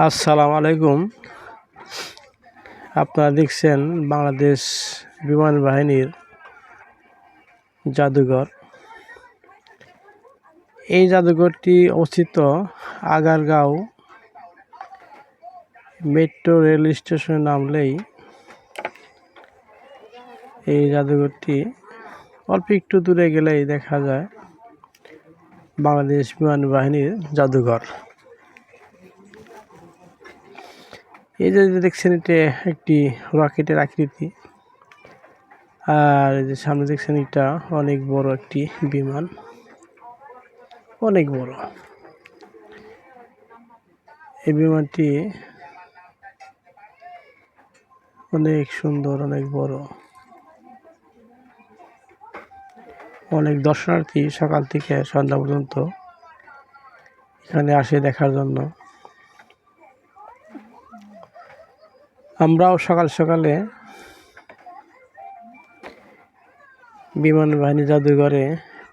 আসসালামু আলাইকুম। আপনারা দেখছেন বাংলাদেশ বিমান বাহিনীর জাদুঘর। এই জাদুঘরটি অবস্থিত আগারগাঁও মেট্রো রেল স্টেশনে নামলেই এই জাদুঘরটি অল্প একটু দূরে গেলেই দেখা যায় বাংলাদেশ বিমান বাহিনীর জাদুঘর। এই যে দেখছেন এটা একটি রকেটের আকৃতি, আর এই যে সামনে দেখছেন এটা অনেক বড় একটি বিমান, অনেক বড়। এই বিমানটি অনেক সুন্দর, অনেক বড়। অনেক দর্শনার্থী সকাল থেকে সন্ধ্যা পর্যন্ত এখানে আসে দেখার জন্য। আমরাও সকাল সকালে বিমান বাহিনী জাদুঘরে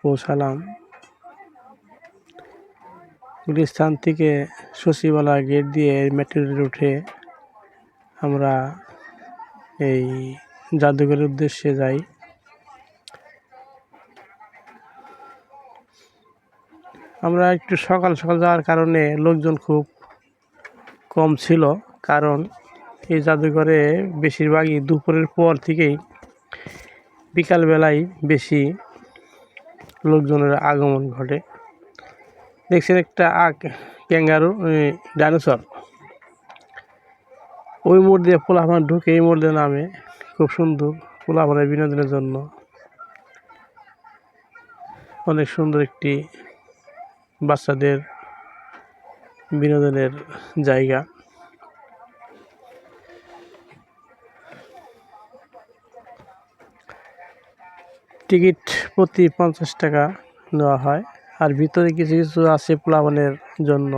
পৌঁছালাম। গুলিস্তান থেকে সচিবালয় গেট দিয়ে মেট্রো রেলে উঠে আমরা এই জাদুঘরের উদ্দেশ্যে যাই। আমরা একটু সকাল সকাল যাওয়ার কারণে লোকজন খুব কম ছিল, কারণ এই জাদুঘরে বেশিরভাগই দুপুরের পর থেকেই বিকালবেলায় বেশি লোকজনের আগমন ঘটে। দেখছেন একটা ক্যাঙ্গারু, ডাইনোসর, ওই মোড় দিয়ে পোলাপান ঢুকে এই মোড় দিয়ে নামে। খুব সুন্দর পোলাপানের বিনোদনের জন্য অনেক সুন্দর একটি বাচ্চাদের বিনোদনের জায়গা। টিকিট প্রতি 50 টাকা নেওয়া হয়, আর ভিতরে কিছু কিছু আছে পোলাপানের জন্য।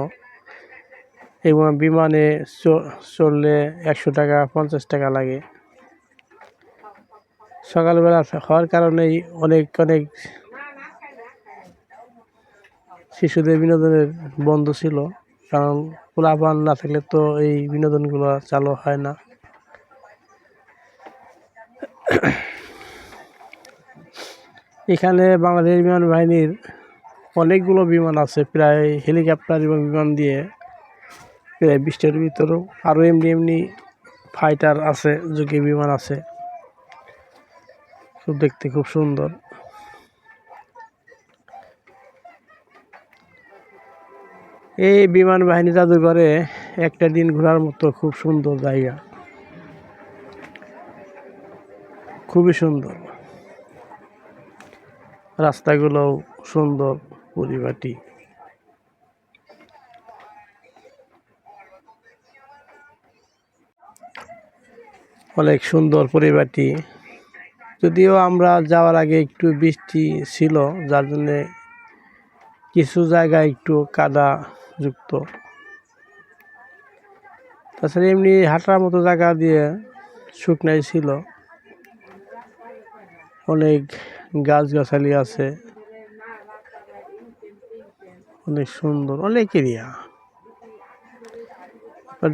এবং বিমানে চললে 100 টাকা 50 টাকা লাগে। সকালবেলা হওয়ার কারণেই অনেক শিশুদের বিনোদনের বন্ধ ছিল, কারণ পোলাপান না থাকলে তো এই বিনোদনগুলো চালু হয় না। এখানে বাংলাদেশ বিমান বাহিনীর অনেকগুলো বিমান আছে, প্রায় হেলিকপ্টার এবং বিমান দিয়ে প্রায় 20টার ভিতরেও। আরও এমনি ফাইটার আছে, যুগে বিমান আছে, খুব দেখতে খুব সুন্দর। এই বিমান বাহিনী জাদুঘরে একটা দিন ঘোরার মতো খুব সুন্দর জায়গা, খুবই সুন্দর। রাস্তাগুলোও সুন্দর, পরিপাটি। অনেক সুন্দর পরিপাটি। যদিও আমরা যাওয়ার আগে একটু বৃষ্টি ছিল, যার জন্যে কিছু জায়গায় একটু কাদা যুক্ত। তাছাড়া এমনি হাঁটার মতো জায়গা দিয়ে শুকনাই ছিল। অনেক গাছগাছালি আছে, অনেক সুন্দর, অনেক এরিয়া।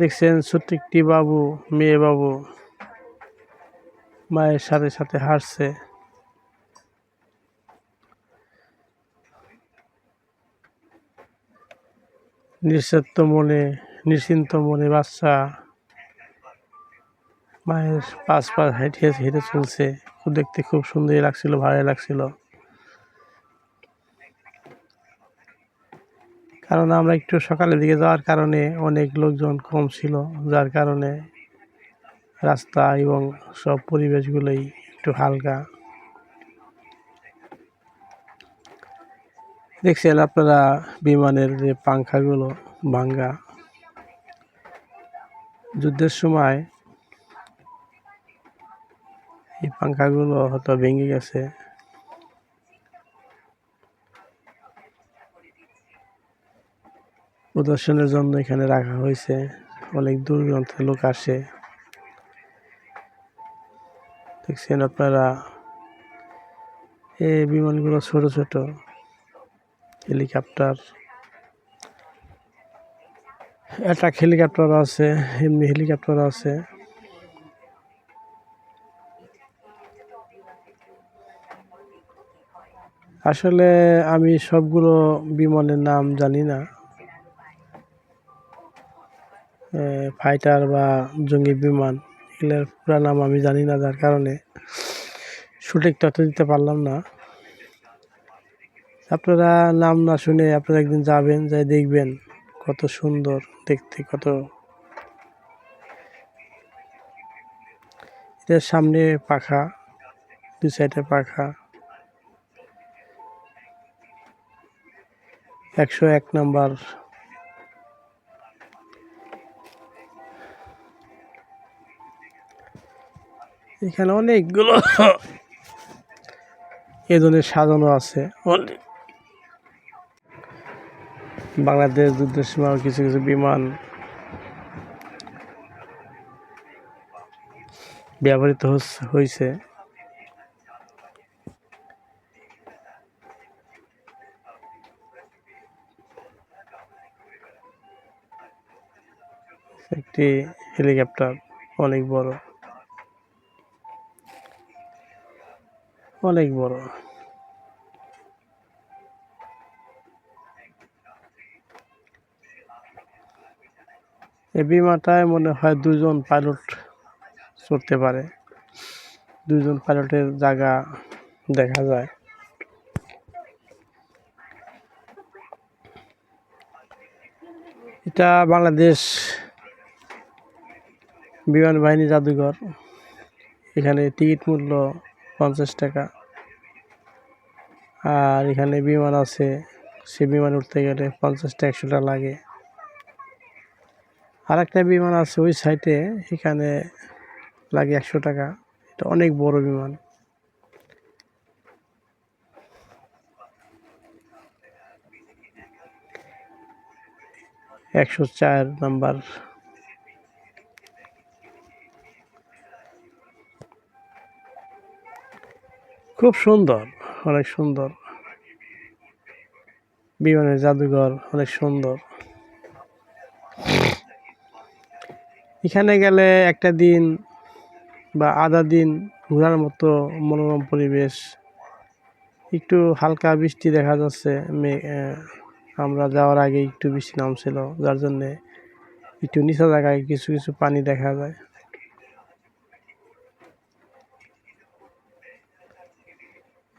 দেখছেন ছোট্ট একটি বাবু, মেয়ে বাবু মায়ের সাথে সাথে হাঁটছে। নিশ্চিন্ত মনে বাচ্চা মায়ের পাশ হেঁটে হেঁটে চলছে। দেখতে খুব সুন্দর লাগছিল, ভালো লাগছিল। কারণ আমরা একটু সকালের দিকে যাওয়ার কারণে অনেক লোকজন কম ছিল, যার কারণে রাস্তা এবং সব পরিবেশগুলোই একটু হালকা। দেখছেন আপনারা বিমানের যে পাংখাগুলো ভাঙ্গা, যুদ্ধের সময় এই পাংখাগুলো হয়তো ভেঙে গেছে। প্রদর্শনের জন্য এখানে রাখা হয়েছে। অনেক দূর দূরান্তের লোক আসে। দেখছেন আপনারা এই বিমানগুলো ছোট হেলিকপ্টার। অ্যাটাক হেলিকপ্টার আছে, এমনি হেলিকপ্টার আছে। আসলে আমি সবগুলো বিমানের নাম জানি না, ফাইটার বা জঙ্গি বিমান এগুলোর পুরো নাম আমি জানি না, যার কারণে সঠিক তথ্য দিতে পারলাম না। আপনারা নাম না শুনে আপনারা একদিন যাবেন, যাই দেখবেন কত সুন্দর দেখতে, কত এর সামনে পাখা, দুই সাইডে পাখা। 101 নাম্বার। এখানে অনেকগুলো এ ধরনের সাজানো আছে। বাংলাদেশ যুদ্ধের সময় কিছু কিছু বিমান ব্যবহৃত হয়েছে। একটি হেলিকপ্টার অনেক বড়, অনেক বড়। এই বিমানটায় মনে হয় দুজন পাইলট চড়তে পারে, দুজন পাইলটের জায়গা দেখা যায়। এটা বাংলাদেশ বিমান বাহিনী জাদুঘর। এখানে টিকিট মূল্য 50 টাকা। আর এখানে বিমান আছে, সে বিমান উঠতে গেলে 50-100 টাকা লাগে। আর একটা বিমান আছে ওই সাইডে, এখানে লাগে 100 টাকা। এটা অনেক বড় বিমান। #104 নাম্বার। খুব সুন্দর, অনেক সুন্দর বিমানের জাদুঘর, অনেক সুন্দর। এখানে গেলে একটা দিন বা আধা দিন ঘোরার মতো মনোরম পরিবেশ। একটু হালকা বৃষ্টি দেখা যাচ্ছে, আমরা যাওয়ার আগে একটু বৃষ্টি নামছিল, যার জন্যে একটু নিচা জায়গায় কিছু কিছু পানি দেখা যায়।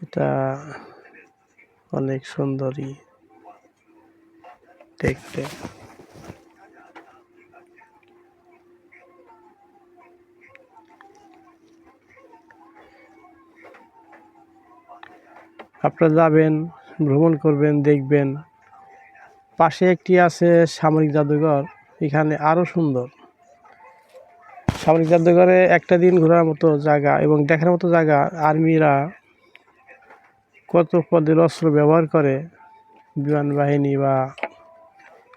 এটা অনেক সুন্দরী দেখতে। আপনারা যাবেন, ভ্রমণ করবেন, দেখবেন। পাশে একটি আছে সামরিক জাদুঘর, এখানে আরও সুন্দর। সামরিক জাদুঘরে একটা দিন ঘোরার মতো জায়গা এবং দেখার মতো জায়গা। আর্মিরা কত পদের অস্ত্র ব্যবহার করে, বিমান বাহিনী বা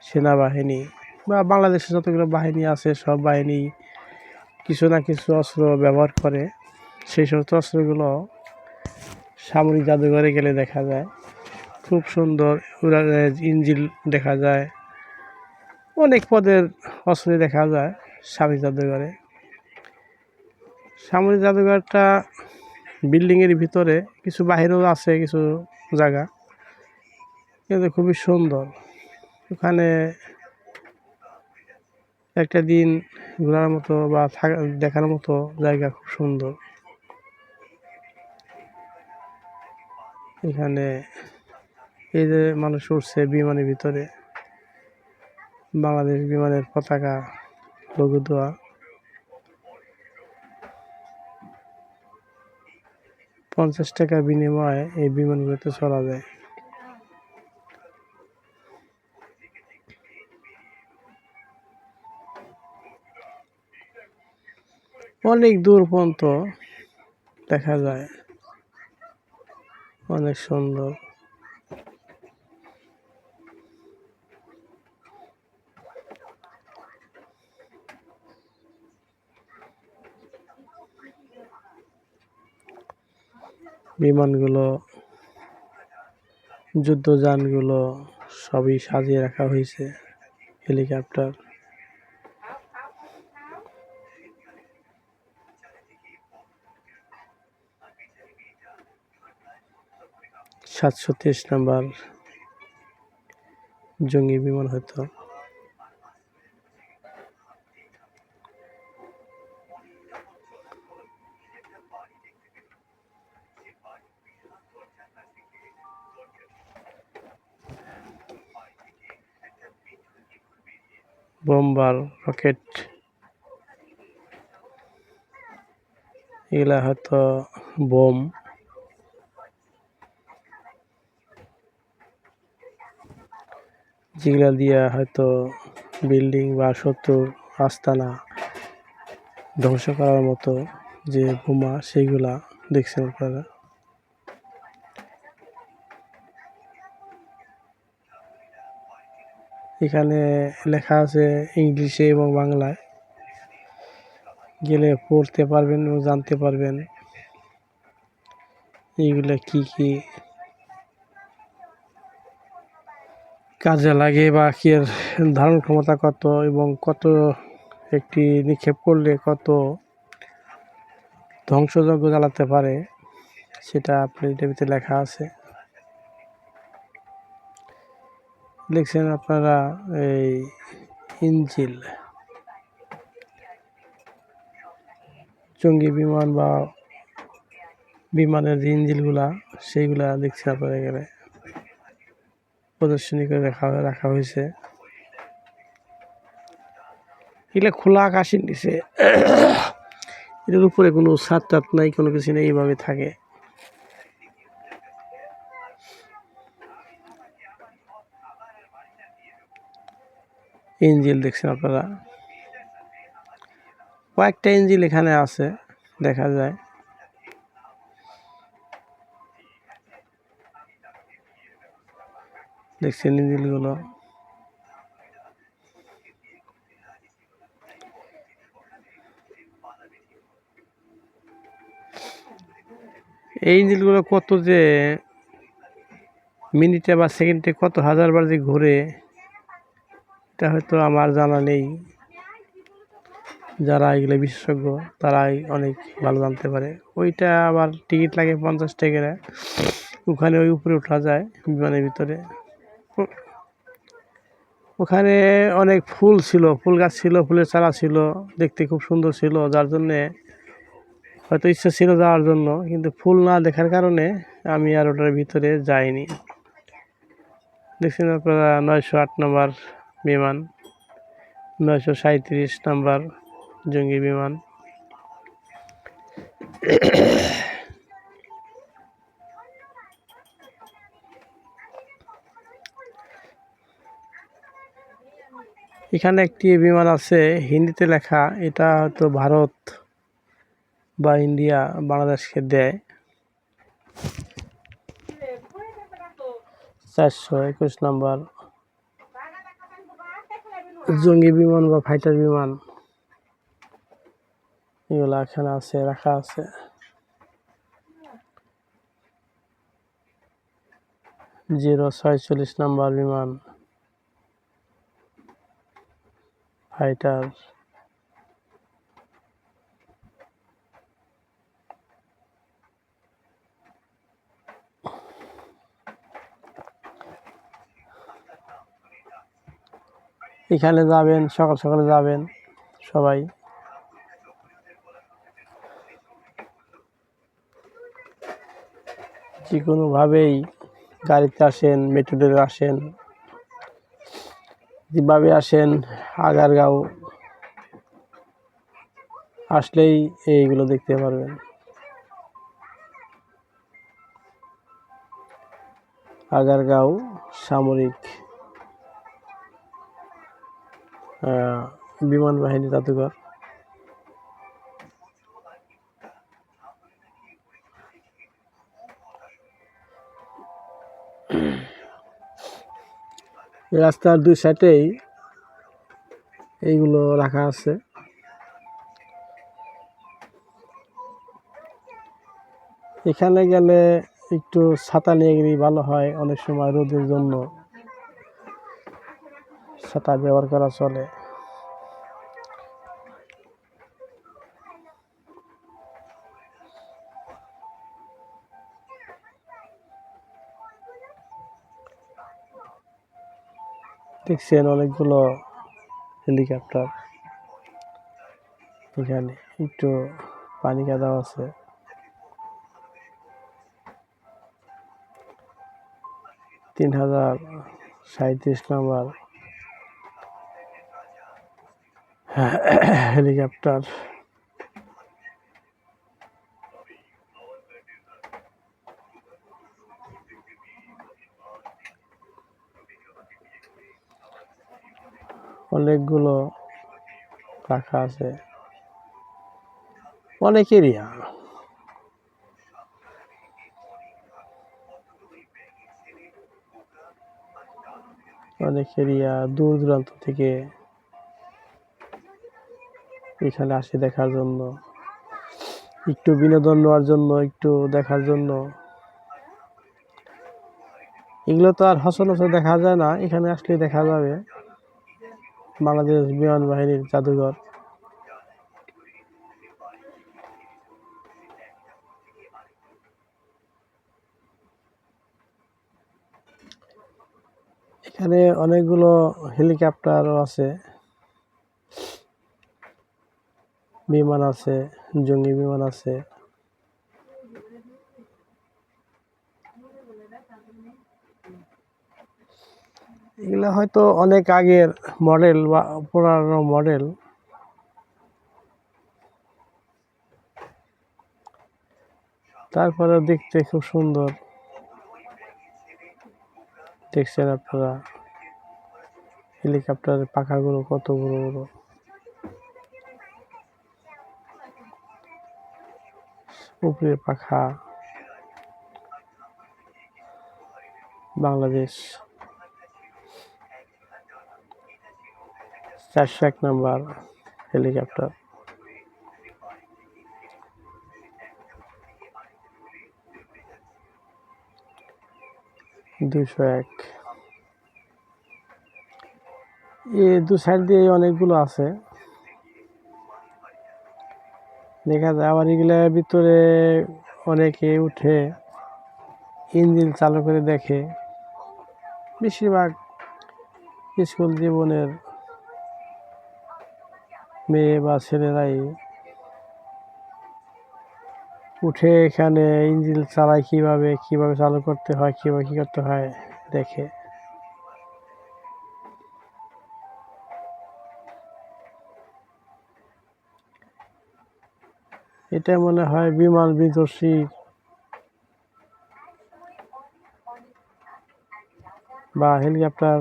সেনাবাহিনী বা বাংলাদেশে যতগুলো বাহিনী আছে, সব বাহিনী কিছু না কিছু অস্ত্র ব্যবহার করে। সেই সমস্ত অস্ত্রগুলো সামরিক জাদুঘরে গেলে দেখা যায়। খুব সুন্দর ইঞ্জিল দেখা যায়, অনেক পদের অস্ত্র দেখা যায় সামরিক জাদুঘরে। সামরিক জাদুঘরটা বিল্ডিংয়ের ভিতরে, কিছু বাহিরেও আছে কিছু জায়গা, কিন্তু খুবই সুন্দর। ওখানে একটা দিন ঘোরার মতো বা দেখার মতো জায়গা, খুব সুন্দর। এখানে এই যে মানুষ উঠছে বিমানের ভিতরে, বাংলাদেশ বিমানের পতাকা লোগো দেওয়া। 50 টাকার বিনিময়ে এই বিমানগুলোতে চড়া যায়। অনেক দূর পর্যন্ত দেখা যায়, অনেক সুন্দর। বিমানগুলো, যুদ্ধযানগুলো সবই সাজিয়ে রাখা হয়েছে। হেলিকপ্টার, সাতশো 23 নম্বর জঙ্গি বিমান হয়তো। বোম্বার, রকেট, এগুলা হয়তো বোম। যেগুলা দিয়া হয়তো বিল্ডিং বা শত্রুর আস্তানা ধ্বংস করার মতো যে বোমা, সেইগুলা দেখছেন আপনারা। এখানে লেখা আছে ইংলিশে এবং বাংলায়, গেলে পড়তে পারবেন ও জানতে পারবেন এইগুলা কি কি কাজে লাগে বা কি এর ধারণ ক্ষমতা কত এবং কত একটি নিক্ষেপ করলে কত ধ্বংসযজ্ঞ চালাতে পারে, সেটা আপনার এটার ভিতরে লেখা আছে। দেখছেন আপনারা এই ইঞ্জিল, জঙ্গি বিমান বা বিমানের যে ইঞ্জিলগুলা, সেইগুলা দেখছেন আপনারা এখানে প্রদর্শনী করে রাখা হয়েছে। এগুলা খোলা আকাশের নিচে, এটার উপরে কোনো ছাদ টাদ নাই, কোনো কিছু নেই, এইভাবে থাকে। ইঞ্জিল দেখছেন আপনারা, কয়েকটা ইঞ্জিল এখানে আছে দেখা যায়। দেখছেন ইঞ্জিলগুলো, এই ইঞ্জিলগুলো কত যে মিনিটে বা সেকেন্ডে কত হাজারবার যে ঘুরে, এটা হয়তো আমার জানা নেই। যারা এগুলো বিশেষজ্ঞ তারাই অনেক ভালো জানতে পারে। ওইটা আবার টিকিট লাগে 50 টাকা, ওখানে ওই উপরে ওঠা যায় বিমানের ভিতরে। ওখানে অনেক ফুল ছিল, ফুল গাছ ছিল, ফুলের চারা ছিল, দেখতে খুব সুন্দর ছিল, যার জন্যে হয়তো ইচ্ছা ছিল যাওয়ার জন্য, কিন্তু ফুল না দেখার কারণে আমি আর ওটার ভিতরে যাইনি। দেখছেন আপনারা 908 নম্বর বিমান, 937 নম্বর জঙ্গি বিমান। এখানে একটি বিমান আছে হিন্দিতে লেখা, এটা হয়তো ভারত বা ইন্ডিয়া বাংলাদেশকে দেয়। 421 নম্বর জঙ্গি বিমান বা ফাইটার বিমান, এগুলা এখানে আছে, রাখা আছে। জিরো 46 নম্বর বিমান ফাইটার। এখানে যাবেন, সকাল সকালে যাবেন সবাই। যে কোনোভাবেই গাড়িতে আসেন, মেট্রোতে আসেন, যেভাবে আসেন, আগারগাঁও আসলেই এইগুলো দেখতে পারবেন। আগারগাঁও সামরিক বিমান বাহিনী জাদুঘর। রাস্তার দুই সাইডেই এইগুলো রাখা আছে। এখানে গেলে একটু ছাতা নিয়ে গেলেই ভালো হয়, অনেক সময় রোদের জন্য ছাতা ব্যবহার করা চলে। দেখছেন অনেকগুলো হেলিকপ্টার, এখানে একটু পানি কাদা আছে। তিন 3037 নম্বর হেলিকপ্টার। অনেকগুলো রাখা আছে, অনেক এরিয়া। অনেক এরিয়া দূর দূরান্ত থেকে এখানে আসে দেখার জন্য, একটু বিনোদন নেওয়ার জন্য, একটু দেখার জন্য। এগুলো তো আর সচরাচর দেখা যায় না, এখানে আসলে দেখা যাবে। বাংলাদেশ বিমান বাহিনীর জাদুঘর। এখানে অনেকগুলো হেলিকপ্টারও আছে, বিমান আছে, জঙ্গি বিমান আছে। এগুলা হয়তো অনেক আগের মডেল বা পুরানো মডেল। তারপরেও দেখতে খুব সুন্দর। দেখছেন আপনারা হেলিকপ্টারের পাখাগুলো কত বড় বড়। উপরের পাখা বাংলাদেশ 401 নম্বর হেলিকপ্টার। (201) দু সাইড দিয়ে অনেকগুলো আছে, দেখা যায়। আবার এগুলার ভিতরে অনেকে উঠে ইঞ্জিন চালু করে দেখে। বেশিরভাগ স্কুল জীবনের মেয়ে বা ছেলেরাই উঠে এখানে ইঞ্জিন চালায়, কিভাবে চালু করতে হয়, কিভাবে কি করতে হয় দেখে। এটা মনে হয় বিমান বিধ্বংসী বা হেলিকপ্টার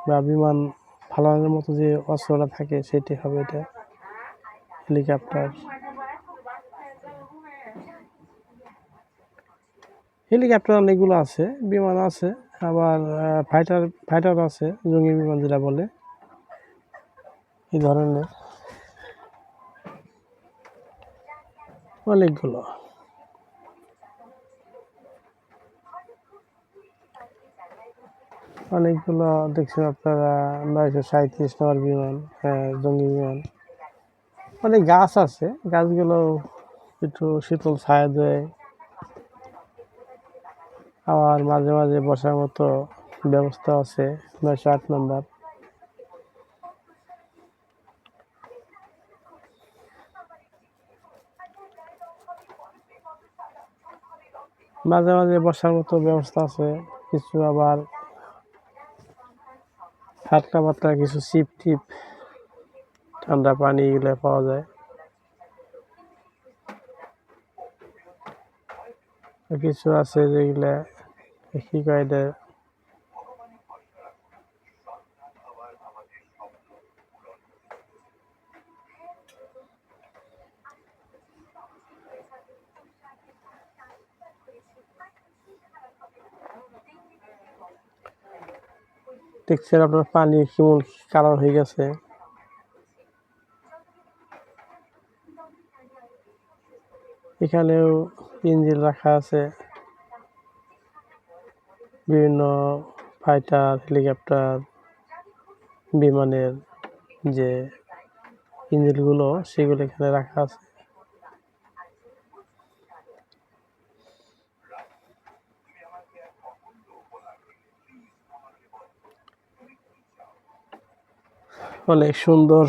বা বিমান ফালানোর মতো যে অস্ত্রটা থাকে সেটি হবে এটা হেলিকপ্টার। হেলিকপ্টার অনেকগুলো আছে, বিমান আছে, আবার ফাইটার আছে, জঙ্গি বিমান যেটা বলে, এই ধরনের অনেকগুলো। দেখছেন আপনারা 937 নম্বর বিমান, জঙ্গি বিমান। অনেক গাছ আছে, গাছগুলো একটু শীতল ছায়া দেয়। আবার মাঝে মাঝে বসার মতো ব্যবস্থা আছে 908 নম্বর। মাঝে মাঝে বসার মতো ব্যবস্থা আছে কিছু, আবার হালকা পাতলা কিছু চিপ টিপ, ঠান্ডা পানি এগুলো পাওয়া যায়। কিছু আছে যেগুলা কি কয় এটা, দেখছেন আপনার পানি কেমন কালার হয়ে গেছে। এখানেও ইঞ্জিন রাখা আছে, বিভিন্ন ফাইটার, হেলিকপ্টার, বিমানের যে ইঞ্জিনগুলো সেগুলো এখানে রাখা আছে। অনেক সুন্দর।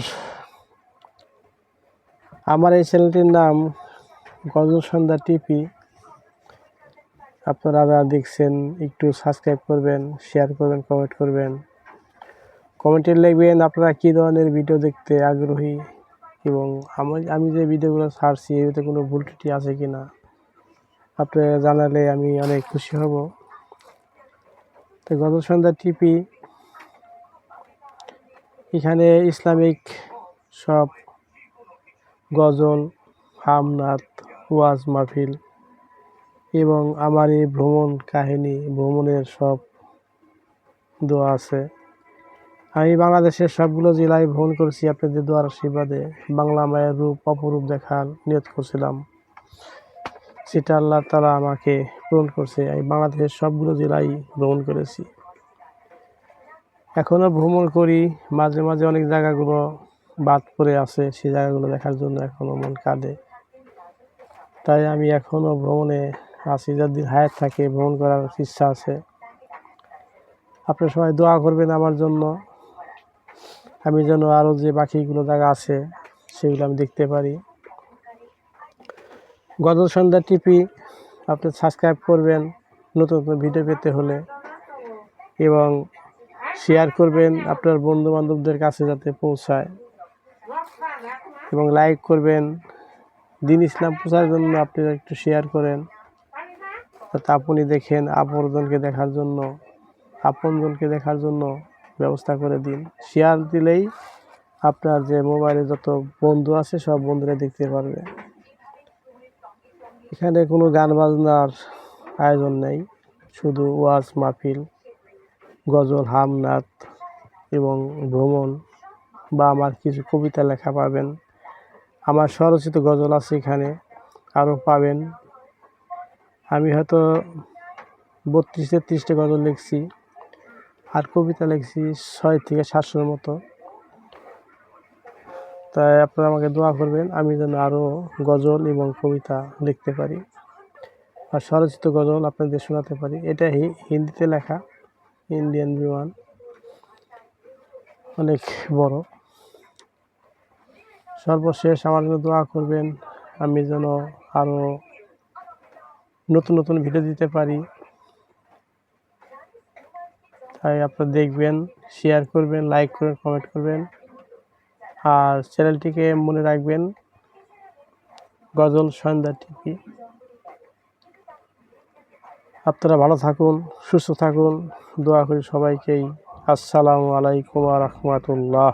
আমার এই চ্যানেলটির নাম গজল সন্ধ্যা টিপি। আপনারা যারা দেখছেন একটু সাবস্ক্রাইব করবেন, শেয়ার করবেন, কমেন্ট করবেন। কমেন্টে লিখবেন আপনারা কী ধরনের ভিডিও দেখতে আগ্রহী এবং আমি যে ভিডিওগুলো ছাড়ছি এতে কোনো ভুল ত্রুটি আছে কি না আপনারা জানালে আমি অনেক খুশি হব। তো গজল সন্ধ্যা টিপি এখানে ইসলামিক সব গজল, হামনাত, ওয়াজ মাহফিল এবং আমার এই ভ্রমণ কাহিনী, ভ্রমণের সব দোয়া আছে। আমি বাংলাদেশের সবগুলো জেলায় ভ্রমণ করেছি আপনাদের দোয়ার আশীর্বাদে। বাংলা মায়ের রূপ অপরূপ দেখার নিয়ত করছিলাম, সেটা আল্লাহ তাআলা আমাকে পূরণ করছে। আমি বাংলাদেশের সবগুলো জেলায় ভ্রমণ করেছি, এখনও ভ্রমণ করি। মাঝে মাঝে অনেক জায়গাগুলো বাদ পড়ে আছে, সেই জায়গাগুলো দেখার জন্য এখনও মন কাঁদে। তাই আমি এখনও ভ্রমণে আছি, যতদিন হায়াত থাকে ভ্রমণ করার ইচ্ছা আছে। আপনারা সবাই দোয়া করবেন আমার জন্য, আমি যেন আরও যে বাকিগুলো জায়গা আছে সেগুলো আমি দেখতে পারি। গজল সন্ধ্যা টিপি আপনি সাবস্ক্রাইব করবেন নতুন নতুন ভিডিও পেতে হলে, এবং শেয়ার করবেন আপনার বন্ধু বান্ধবদের কাছে যাতে পৌঁছায়, এবং লাইক করবেন। দিন ইসলাম প্রচারের জন্য আপনারা একটু শেয়ার করেন, যাতে আপনি দেখেন, আপনজনকে দেখার জন্য ব্যবস্থা করে দিন। শেয়ার দিলেই আপনার যে মোবাইলে যত বন্ধু আছে সব বন্ধুরা দেখতে পারবে। এখানে কোনো গান বাজনার আয়োজন নেই, শুধু ওয়াজ মাহফিল, গজল, হামনাত এবং ভ্রমণ বা আমার কিছু কবিতা লেখা পাবেন। আমার স্বরচিত গজল আছে এখানে, আরও পাবেন। আমি হয়তো 32-33টা গজল লিখছি, আর কবিতা লিখছি 600 থেকে 700-র মতো। তাই আপনারা আমাকে দোয়া করবেন আমি যেন আরও গজল এবং কবিতা লিখতে পারি, আর স্বরচিত গজল আপনাদের শোনাতে পারি। এটা হিন্দিতে লেখা, ইন্ডিয়ান বিমান অনেক বড়। সর্বশেষ আমার জন্য দোয়া করবেন আমি যেন আরও নতুন নতুন ভিডিও দিতে পারি। তাই আপনারা দেখবেন, শেয়ার করবেন, লাইক করবেন, কমেন্ট করবেন, আর চ্যানেলটিকে মনে রাখবেন গজল সন্ধ্যা টিভি। আপনারা ভালো থাকুন, সুস্থ থাকুন, দোয়া করি সবাইকেই। আসসালামু আলাইকুম ওয়া রাহমাতুল্লাহ।